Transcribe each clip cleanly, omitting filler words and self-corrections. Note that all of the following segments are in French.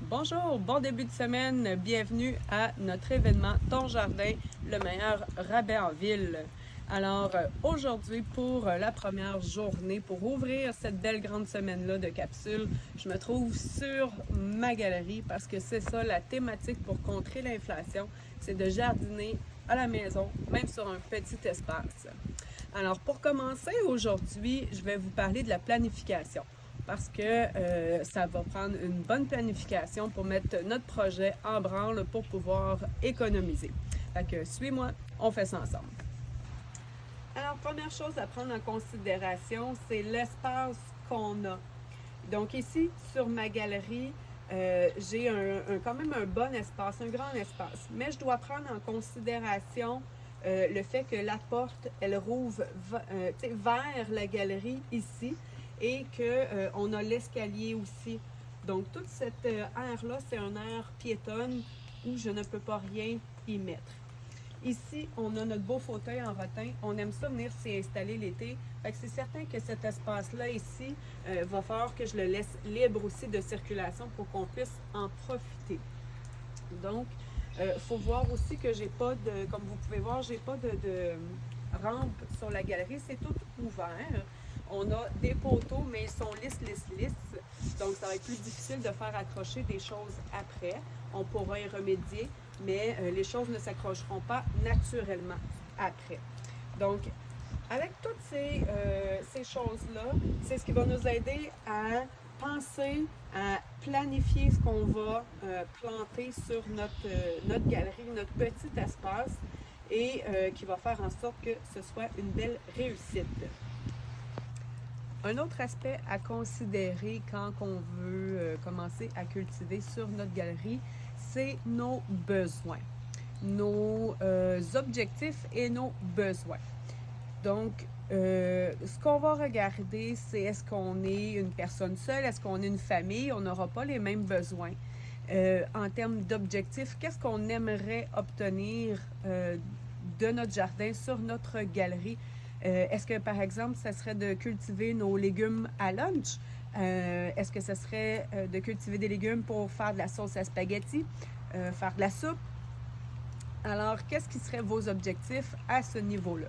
Bonjour, bon début de semaine, bienvenue à notre événement Ton Jardin, le meilleur rabais en ville. Alors aujourd'hui pour la première journée, pour ouvrir cette belle grande semaine-là de capsules, je me trouve sur ma galerie parce que c'est ça la thématique pour contrer l'inflation, c'est de jardiner à la maison, même sur un petit espace. Alors pour commencer aujourd'hui, je vais vous parler de la planification parce que ça va prendre une bonne planification pour mettre notre projet en branle pour pouvoir économiser. Fait que suis-moi, on fait ça ensemble. Alors, première chose à prendre en considération, c'est l'espace qu'on a. Donc ici, sur ma galerie, j'ai quand même un bon espace, un grand espace, mais je dois prendre en considération le fait que la porte, elle rouvre vers la galerie ici et qu'on a l'escalier aussi. Donc, toute cette aire-là, c'est un aire piétonne où je ne peux pas rien y mettre. Ici, on a notre beau fauteuil en rotin. On aime ça venir s'y installer l'été. Fait que c'est certain que cet espace-là ici, va falloir que je le laisse libre aussi de circulation pour qu'on puisse en profiter. Donc, faut voir aussi que j'ai pas de, comme vous pouvez voir, j'ai pas de rampe sur la galerie. C'est tout ouvert. On a des poteaux, mais ils sont lisses. Donc, ça va être plus difficile de faire accrocher des choses après. On pourra y remédier, mais les choses ne s'accrocheront pas naturellement après. Donc, avec toutes ces choses-là, c'est ce qui va nous aider à penser, à planifier ce qu'on va planter sur notre galerie, notre petit espace, et qui va faire en sorte que ce soit une belle réussite. Un autre aspect à considérer quand on veut commencer à cultiver sur notre galerie, c'est nos besoins, nos objectifs et nos besoins. Donc, ce qu'on va regarder, c'est est-ce qu'on est une personne seule, est-ce qu'on est une famille, on n'aura pas les mêmes besoins. En termes d'objectifs, qu'est-ce qu'on aimerait obtenir de notre jardin sur notre galerie? Est-ce que, par exemple, ça serait de cultiver nos légumes à lunch? Est-ce que ça serait de cultiver des légumes pour faire de la sauce à spaghetti, faire de la soupe? Alors, qu'est-ce qui seraient vos objectifs à ce niveau-là?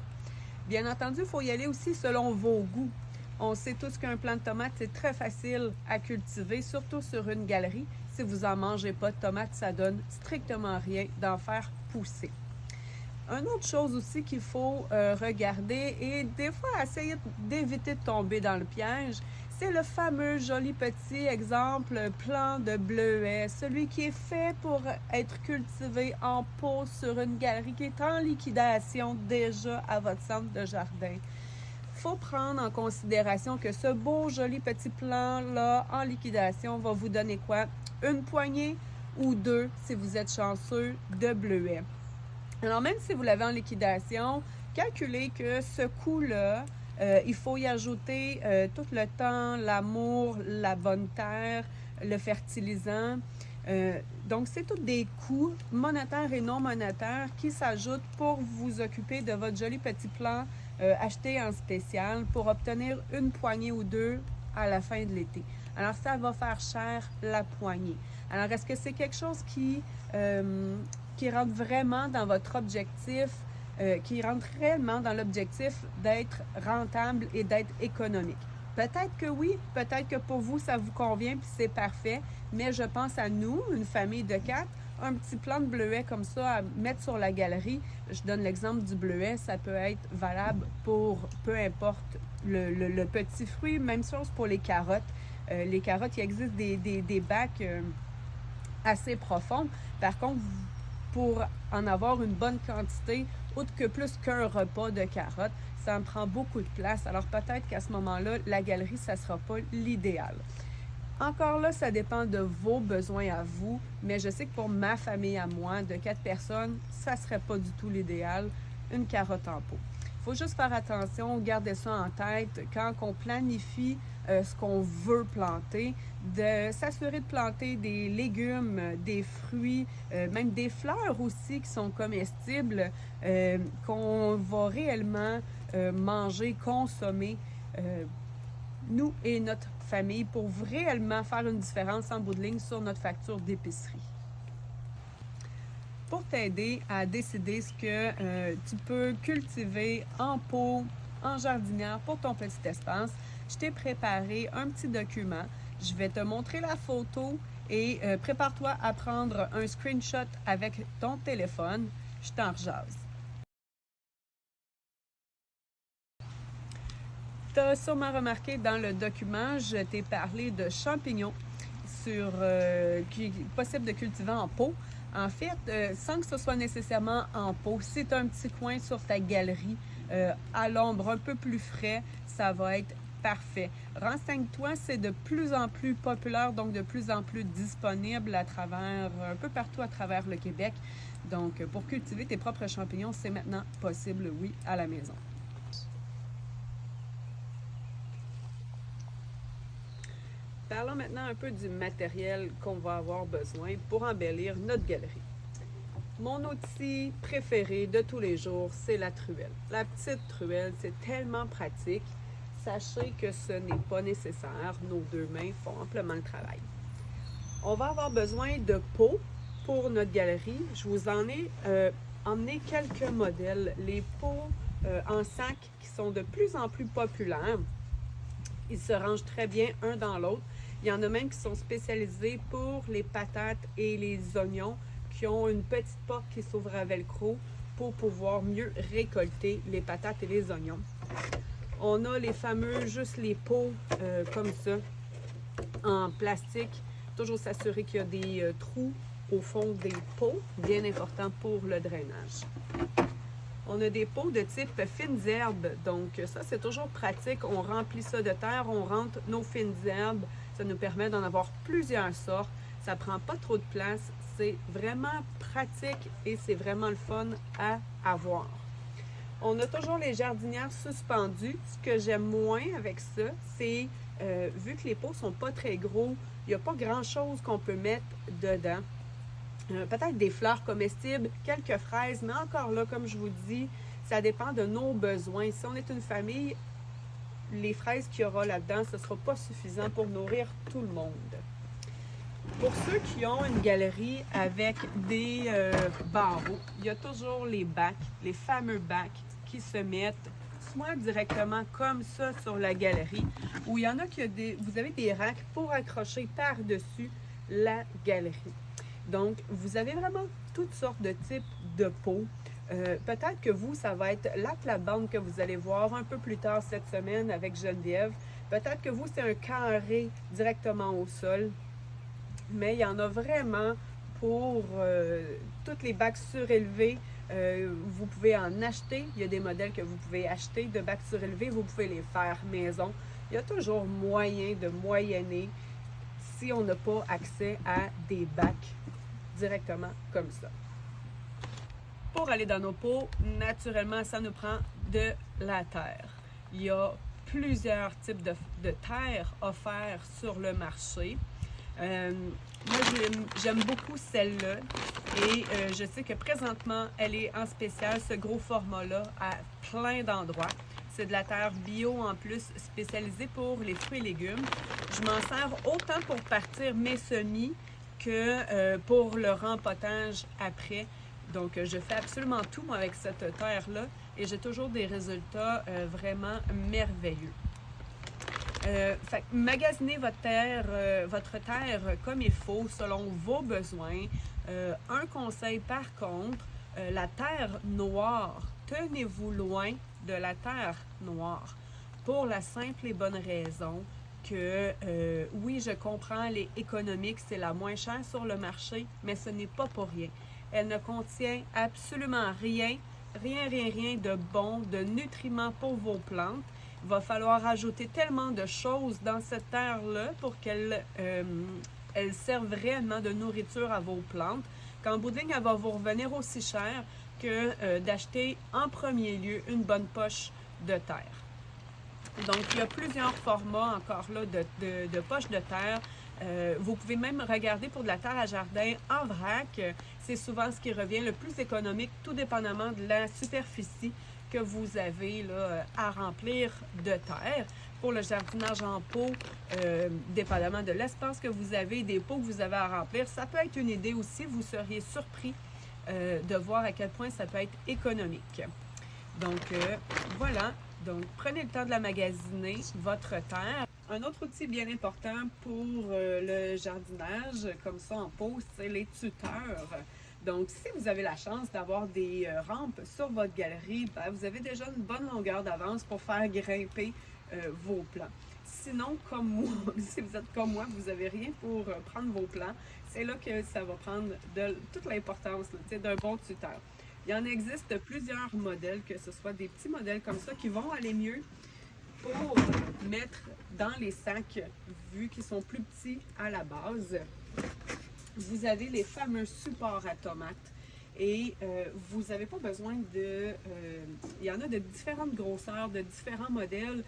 Bien entendu, il faut y aller aussi selon vos goûts. On sait tous qu'un plant de tomates, c'est très facile à cultiver, surtout sur une galerie. Si vous n'en mangez pas de tomates, ça donne strictement rien d'en faire pousser. Une autre chose aussi qu'il faut regarder et des fois essayer d'éviter de tomber dans le piège, c'est le fameux joli petit exemple plant de bleuet, celui qui est fait pour être cultivé en pot sur une galerie qui est en liquidation déjà à votre centre de jardin. Il faut prendre en considération que ce beau joli petit plant-là en liquidation va vous donner quoi? Une poignée ou deux, si vous êtes chanceux, de bleuets. Alors, même si vous l'avez en liquidation, calculez que ce coût-là, il faut y ajouter tout le temps l'amour, la bonne terre, le fertilisant. Donc, c'est tous des coûts monétaires et non monétaires qui s'ajoutent pour vous occuper de votre joli petit plant acheté en spécial pour obtenir une poignée ou deux à la fin de l'été. Alors, ça va faire cher la poignée. Alors, est-ce que c'est quelque chose qui rentre vraiment dans votre objectif, qui rentre réellement dans l'objectif d'être rentable et d'être économique? Peut-être que oui, peut-être que pour vous, ça vous convient puis c'est parfait, mais je pense à nous, une famille de 4, un petit plant de bleuet comme ça à mettre sur la galerie. Je donne l'exemple du bleuet, ça peut être valable pour peu importe le petit fruit. Même chose pour les carottes. Les carottes, il existe des bacs assez profonds. Par contre, pour en avoir une bonne quantité, autre que plus qu'un repas de carottes, ça en prend beaucoup de place. Alors peut-être qu'à ce moment-là, la galerie, ça ne sera pas l'idéal. Encore là, ça dépend de vos besoins à vous, mais je sais que pour ma famille à moi, de 4 personnes, ça ne serait pas du tout l'idéal, une carotte en pot. Il faut juste faire attention, garder ça en tête quand on planifie ce qu'on veut planter, de s'assurer de planter des légumes, des fruits, même des fleurs aussi qui sont comestibles, qu'on va réellement manger, consommer nous et notre famille, pour réellement faire une différence en bout de ligne sur notre facture d'épicerie. Pour t'aider à décider ce que tu peux cultiver en pot, en jardinière pour ton petit espace, je t'ai préparé un petit document. Je vais te montrer la photo et prépare-toi à prendre un screenshot avec ton téléphone. Je t'en rejase. Tu as sûrement remarqué dans le document, je t'ai parlé de champignons qui est possible de cultiver en pot. En fait, sans que ce soit nécessairement en pot, si tu as un petit coin sur ta galerie, à l'ombre, un peu plus frais, ça va être parfait. Renseigne-toi, c'est de plus en plus populaire, donc de plus en plus disponible un peu partout à travers le Québec. Donc, pour cultiver tes propres champignons, c'est maintenant possible, oui, à la maison. Parlons maintenant un peu du matériel qu'on va avoir besoin pour embellir notre galerie. Mon outil préféré de tous les jours, c'est la truelle. La petite truelle, c'est tellement pratique. Sachez que ce n'est pas nécessaire. Nos deux mains font amplement le travail. On va avoir besoin de pots pour notre galerie. Je vous en ai emmené quelques modèles. Les pots en sac qui sont de plus en plus populaires. Ils se rangent très bien un dans l'autre. Il y en a même qui sont spécialisés pour les patates et les oignons, qui ont une petite porte qui s'ouvre à velcro pour pouvoir mieux récolter les patates et les oignons. On a les fameux, juste les pots comme ça, en plastique. Toujours s'assurer qu'il y a des trous au fond des pots, bien important pour le drainage. On a des pots de type fines herbes, donc ça c'est toujours pratique. On remplit ça de terre, on rentre nos fines herbes. Ça nous permet d'en avoir plusieurs sortes. Ça prend pas trop de place. C'est vraiment pratique et c'est vraiment le fun à avoir. On a toujours les jardinières suspendues. Ce que j'aime moins avec ça, c'est vu que les pots sont pas très gros, il n'y a pas grand-chose qu'on peut mettre dedans. Peut-être des fleurs comestibles, quelques fraises, mais encore là, comme je vous dis, ça dépend de nos besoins. Si on est une famille, les fraises qu'il y aura là-dedans, ce ne sera pas suffisant pour nourrir tout le monde. Pour ceux qui ont une galerie avec des barreaux, il y a toujours les bacs, les fameux bacs qui se mettent soit directement comme ça sur la galerie, ou il y en a vous avez des racks pour accrocher par-dessus la galerie. Donc, vous avez vraiment toutes sortes de types de pots. Peut-être que vous, ça va être la plate-bande que vous allez voir un peu plus tard cette semaine avec Geneviève. Peut-être que vous, c'est un carré directement au sol. Mais il y en a vraiment pour toutes les bacs surélevés. Vous pouvez en acheter. Il y a des modèles que vous pouvez acheter de bacs surélevés. Vous pouvez les faire maison. Il y a toujours moyen de moyenner si on n'a pas accès à des bacs directement comme ça. Pour aller dans nos pots, naturellement, ça nous prend de la terre. Il y a plusieurs types de terre offerts sur le marché. Moi, j'aime beaucoup celle-là et je sais que présentement, elle est en spécial, ce gros format-là, à plein d'endroits. C'est de la terre bio en plus, spécialisée pour les fruits et légumes. Je m'en sers autant pour partir mes semis que pour le rempotage après. Donc, je fais absolument tout moi, avec cette terre-là et j'ai toujours des résultats vraiment merveilleux. Fait que magasinez votre terre comme il faut, selon vos besoins. Un conseil par contre, la terre noire, tenez-vous loin de la terre noire pour la simple et bonne raison que, oui, je comprends, elle est économique, c'est la moins chère sur le marché, mais ce n'est pas pour rien. Elle ne contient absolument rien de bon, de nutriments pour vos plantes. Il va falloir ajouter tellement de choses dans cette terre-là pour qu'elle serve réellement de nourriture à vos plantes, qu'en bout de ligne, elle va vous revenir aussi cher que d'acheter en premier lieu une bonne poche de terre. Donc, il y a plusieurs formats encore là de poches de terre. Vous pouvez même regarder pour de la terre à jardin en vrac. C'est souvent ce qui revient le plus économique, tout dépendamment de la superficie que vous avez là, à remplir de terre. pour le jardinage en pot, dépendamment de l'espace que vous avez, des pots que vous avez à remplir. Ça peut être une idée aussi. Vous seriez surpris de voir à quel point ça peut être économique. Donc, voilà. Donc, prenez le temps de la magasiner, votre terre. Un autre outil bien important pour le jardinage, comme ça en pot, c'est les tuteurs. Donc, si vous avez la chance d'avoir des rampes sur votre galerie, ben, vous avez déjà une bonne longueur d'avance pour faire grimper vos plants. Sinon, comme moi, si vous êtes comme moi, vous n'avez rien pour prendre vos plants, c'est là que ça va prendre toute l'importance d'un bon tuteur. Il y en existe plusieurs modèles, que ce soit des petits modèles comme ça qui vont aller mieux pour mettre dans les sacs, vu qu'ils sont plus petits à la base. Vous avez les fameux supports à tomates et vous n'avez pas besoin de... il y en a de différentes grosseurs, de différents modèles,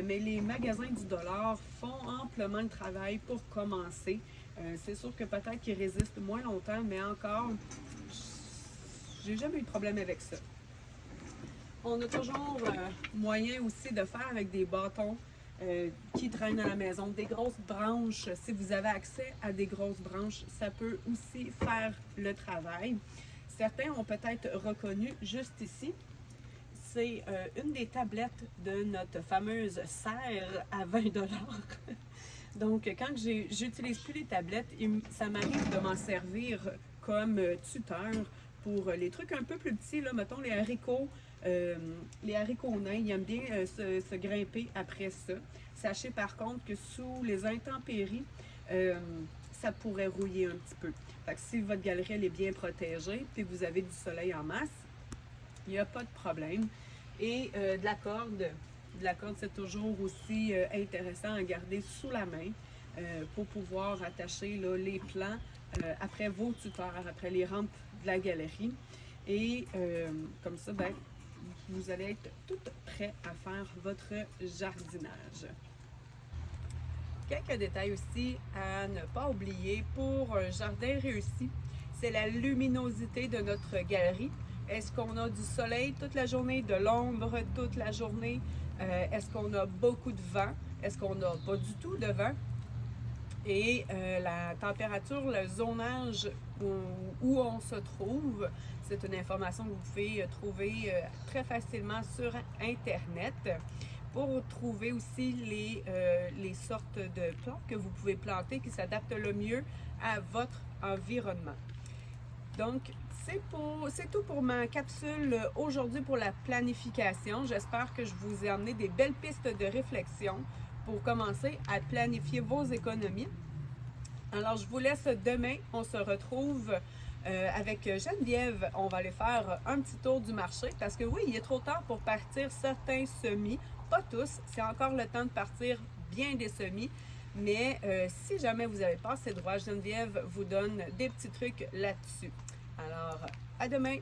mais les magasins du dollar font amplement le travail pour commencer. C'est sûr que peut-être qu'ils résistent moins longtemps, mais encore, j'ai jamais eu de problème avec ça. On a toujours moyen aussi de faire avec des bâtons qui traînent à la maison, des grosses branches. Si vous avez accès à des grosses branches, ça peut aussi faire le travail. Certains ont peut-être reconnu juste ici, c'est une des tablettes de notre fameuse serre à 20 $. Donc, quand j'utilise plus les tablettes, ça m'arrive de m'en servir comme tuteur pour les trucs un peu plus petits, là, mettons les haricots nains, ils aiment bien se grimper après ça. Sachez par contre que sous les intempéries, ça pourrait rouiller un petit peu. Fait que si votre galerie elle est bien protégée et que vous avez du soleil en masse, il n'y a pas de problème. Et de la corde, c'est toujours aussi intéressant à garder sous la main pour pouvoir attacher là, les plants après vos tuteurs, après les rampes de la galerie. Et comme ça, ben, vous allez être tout prêt à faire votre jardinage. Quelques détails aussi à ne pas oublier pour un jardin réussi, c'est la luminosité de notre galerie. Est-ce qu'on a du soleil toute la journée, de l'ombre toute la journée? Est-ce qu'on a beaucoup de vent? Est-ce qu'on n'a pas du tout de vent? Et la température, le zonage où on se trouve, c'est une information que vous pouvez trouver très facilement sur Internet. Pour trouver aussi les sortes de plantes que vous pouvez planter qui s'adaptent le mieux à votre environnement. Donc, c'est tout pour ma capsule aujourd'hui pour la planification. J'espère que je vous ai amené des belles pistes de réflexion pour commencer à planifier vos économies. Alors, je vous laisse demain. On se retrouve avec Geneviève. On va aller faire un petit tour du marché parce que oui, il est trop tard pour partir certains semis. Pas tous. C'est encore le temps de partir bien des semis. Mais si jamais vous n'avez pas assez droit, Geneviève vous donne des petits trucs là-dessus. Alors, à demain!